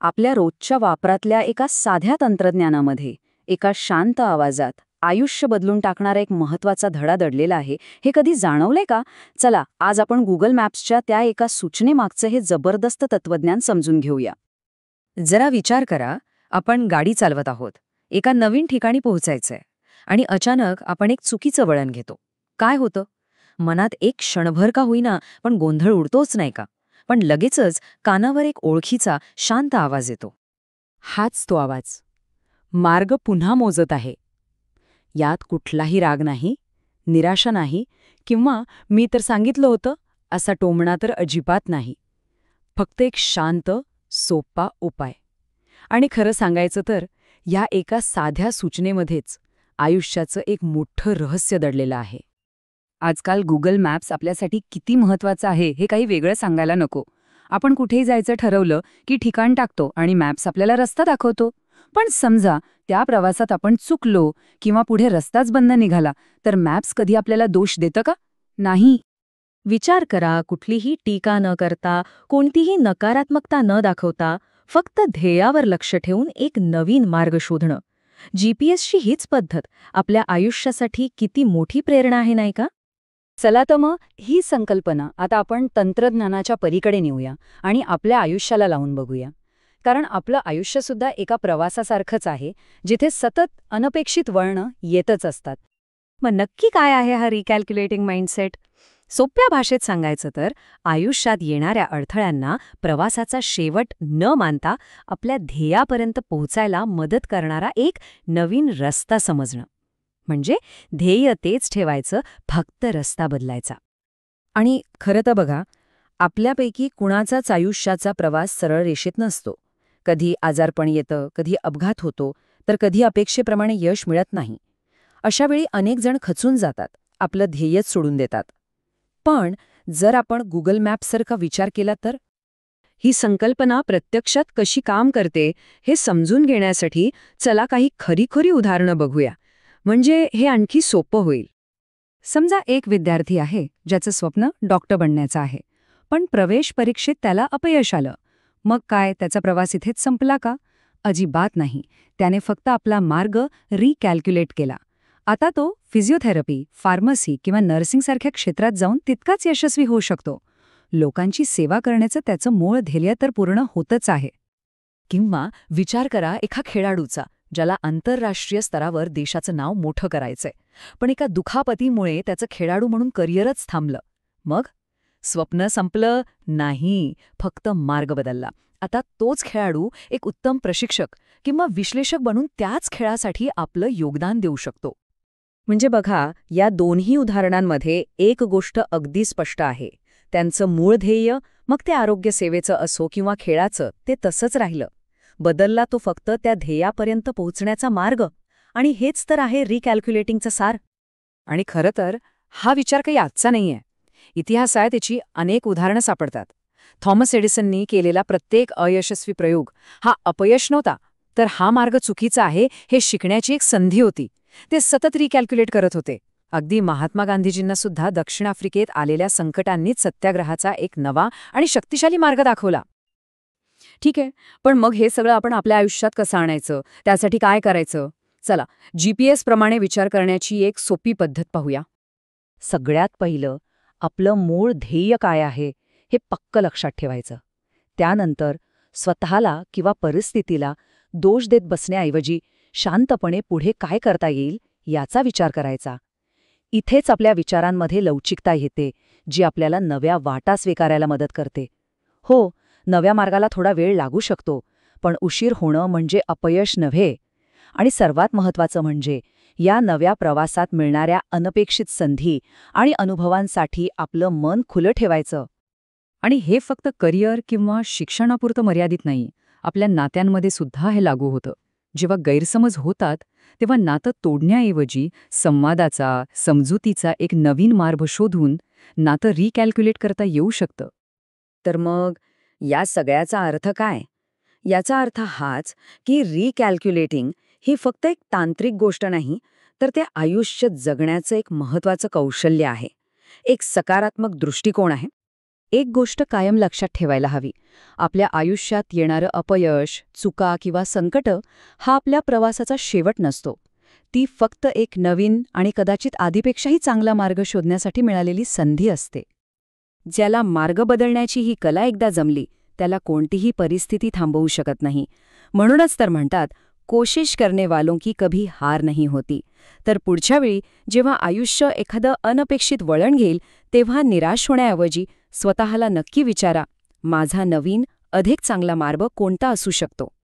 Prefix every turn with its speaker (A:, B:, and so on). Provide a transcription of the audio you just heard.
A: आपल्या रोजच्या वापरातल्या एका साध्या तंत्रज्ञानामध्ये, एका शांत आवाजात आयुष्य बदलून टाकणारा एक महत्वाचा धडा दडलेला आहे. हे कधी जाणवलंय का? चला, आज आपण गुगल मॅप्सच्या त्या एका सूचनेमागचं हे जबरदस्त तत्वज्ञान समजून घेऊया. जरा विचार करा, आपण गाडी चालवत आहोत. एका नवीन ठिकाणी पोहोचायचंय आणि अचानक आपण एक चुकीचं वळण घेतो. काय होतं? मनात एक क्षणभर का होईना पण गोंधळ उडतोच नाही का? पण लगेचच कानावर एक ओळखीचा शांत आवाज येतो. हाच तो आवाज. मार्ग पुन्हा मोजत आहे. यात कुठलाही राग नाही, निराशा नाही किंवा मी तर सांगितलं होतं असा टोमणा तर अजिबात नाही. फक्त एक शांत, सोपा उपाय. आणि खरं सांगायचं तर या एका साध्या सूचनेमध्येच आयुष्याचं एक मोठं रहस्य दडलेलं आहे. आजकाल गुगल मॅप्स आपल्यासाठी किती महत्वाचं आहे हे काही वेगळं सांगायला नको. आपण कुठेही जायचं ठरवलं की ठिकाण टाकतो आणि मॅप्स आपल्याला रस्ता दाखवतो. पण समजा त्या प्रवासात आपण चुकलो किंवा पुढे रस्ताच बंद निघाला, तर मॅप्स कधी आपल्याला दोष देतं का? नाही. विचार करा, कुठलीही टीका न करता, कोणतीही नकारात्मकता न दाखवता, फक्त ध्येयावर लक्ष ठेवून एक नवीन मार्ग शोधणं. जीपीएसची हीच पद्धत आपल्या आयुष्यासाठी किती मोठी प्रेरणा आहे, नाही का? चला तर मग ही संकल्पना आता आपण तंत्रज्ञानाच्या पलीकडे नेऊया आणि आपल्या आयुष्याला लावून बघूया. कारण आपलं आयुष्यसुद्धा एका प्रवासासारखंच आहे, जिथे सतत अनपेक्षित वळणं येतच असतात. मग नक्की काय आहे हा रिकॅल्क्युलेटिंग माइंडसेट? सोप्या भाषेत सांगायचं तर आयुष्यात येणाऱ्या अडथळ्यांना प्रवासाचा शेवट न मानता आपल्या ध्येयापर्यंत पोहोचायला मदत करणारा एक नवीन रस्ता समजणं. म्हणजे ध्येय तेच ठेवायचं, फक्त रस्ता बदलायचा. आणि खरं तर बघा, आपल्यापैकी कुणाचाच आयुष्याचा प्रवास सरळ रेषेत नसतो. कधी आजारपण येतं, कधी अपघात होतो, तर कधी अपेक्षेप्रमाणे यश मिळत नाही. अशावेळी अनेक जण खचून जातात, आपलं ध्येयच सोडून देतात. पण जर आपण गुगल मॅप्ससारखा विचार केला तर ही संकल्पना प्रत्यक्षात कशी काम करते हे समजून घेण्यासाठी चला काही खरीखुरी उदाहरणं बघूया. म्हणजे हे आणखी सोपं होईल. समजा एक विद्यार्थी आहे ज्याचं स्वप्न डॉक्टर बनण्याचं आहे, पण प्रवेश परीक्षेत त्याला अपयश आलं. मग काय त्याचा प्रवास इथेच संपला का? अजिबात नाही. त्याने फक्त आपला मार्ग रिकॅल्क्युलेट केला. आता तो फिजिओथेरपी, फार्मसी किंवा नर्सिंगसारख्या क्षेत्रात जाऊन तितकाच यशस्वी होऊ शकतो. लोकांची सेवा करण्याचं त्याचं मूळ ध्येय तर पूर्ण होतच आहे. किंवा विचार करा एका खेळाडूचा, ज्याला आंतरराष्ट्रीय स्तरावर देशाचं नाव मोठं करायचंय, पण एका दुखापतीमुळे त्याचं खेळाडू म्हणून करिअरच थांबलं. मग स्वप्न संपलं? नाही, फक्त मार्ग बदलला. आता तोच खेळाडू एक उत्तम प्रशिक्षक किंवा विश्लेषक बनून त्याच खेळासाठी आपलं योगदान देऊ शकतो. म्हणजे बघा, या दोन्ही उदाहरणांमध्ये एक गोष्ट अगदी स्पष्ट आहे. त्यांचं मूळ ध्येय, मग ते आरोग्य सेवेचं असो किंवा खेळाचं, ते तसंच राहिलं. बदलला तो फक्त त्या ध्येयापर्यंत पोहोचण्याचा मार्ग. आणि हेच तर आहे रिकॅल्क्युलेटिंगचं सार. आणि खरं तर हा विचार काही आजचा नाहीये. इतिहासात त्याची अनेक उदाहरणं सापडतात. थॉमस एडिसननी केलेला प्रत्येक अयशस्वी प्रयोग हा अपयश नव्हता, तर हा मार्ग चुकीचा आहे हे शिकण्याची एक संधी होती. ते सतत रिकॅल्क्युलेट करत होते. अगदी महात्मा गांधीजींना सुद्धा दक्षिण आफ्रिकेत आलेल्या संकटांनीच सत्याग्रहाचा एक नवा आणि शक्तिशाली मार्ग दाखवला. ठीक आहे, पण मग हे सगळं आपण आपल्या आयुष्यात कसं आणायचं? त्यासाठी काय करायचं? चला, जीपीएस प्रमाणे विचार करण्याची एक सोपी पद्धत पाहूया. सगळ्यात पहिलं, आपलं मूळ ध्येय काय आहे हे पक्क लक्षात ठेवायचं. त्यानंतर स्वतःला किंवा परिस्थितीला दोष देत बसण्याऐवजी शांतपणे पुढे काय करता येईल याचा विचार करायचा. इथेच आपल्या विचारांमध्ये लवचिकता येते, जी आपल्याला नव्या वाटा स्वीकारायला मदत करते. हो, नव्या मार्गाला थोडा वेळ लागू शकतो, पण उशीर होणं म्हणजे अपयश नव्हे. आणि सर्वात महत्त्वाचं म्हणजे या नव्या प्रवासात मिळणाऱ्या अनपेक्षित संधी आणि अनुभवांसाठी आपलं मन खुलं ठेवायचं. आणि हे फक्त करिअर किंवा शिक्षणापुरतं मर्यादित नाही. आपल्या नात्यांमध्ये सुद्धा हे लागू होतं. जेव्हा गैरसमज होतात, तेव्हा नातं तोडण्याऐवजी संवादाचा, समजुतीचा एक नवीन मार्ग शोधून नातं रिकॅल्क्युलेट करता येऊ शकतं. तर मग या सगळ्याचा अर्थ काय? याचा अर्थ हाच की रिकॅल्क्युलेटिंग ही फक्त एक तांत्रिक गोष्ट नाही, तर ते आयुष्य जगण्याचं एक महत्त्वाचं कौशल्य आहे. एक सकारात्मक दृष्टिकोन आहे. एक गोष्ट कायम लक्षात ठेवायला हवी. आपल्या आयुष्यात येणारं अपयश, चुका किंवा संकटं हा आपल्या प्रवासाचा शेवट नसतो. ती फक्त एक नवीन आणि कदाचित आधीपेक्षाही चांगला मार्ग शोधण्यासाठी मिळालेली संधी असते. ज्याला मार्ग बदलण्याची ही कला एकदा जमली, त्याला कोणतीही परिस्थिती थांबवू शकत नाही. म्हणूनच तर म्हणतात, कोशिश करने वालों की कभी हार नहीं होती. तर पुढच्या वेळी जेव्हा आयुष्य एखादं अनपेक्षित वळण घेईल, तेव्हा निराश होण्याऐवजी स्वतःला नक्की विचारा, माझा नवीन, अधिक चांगला मार्ग कोणता असू शकतो.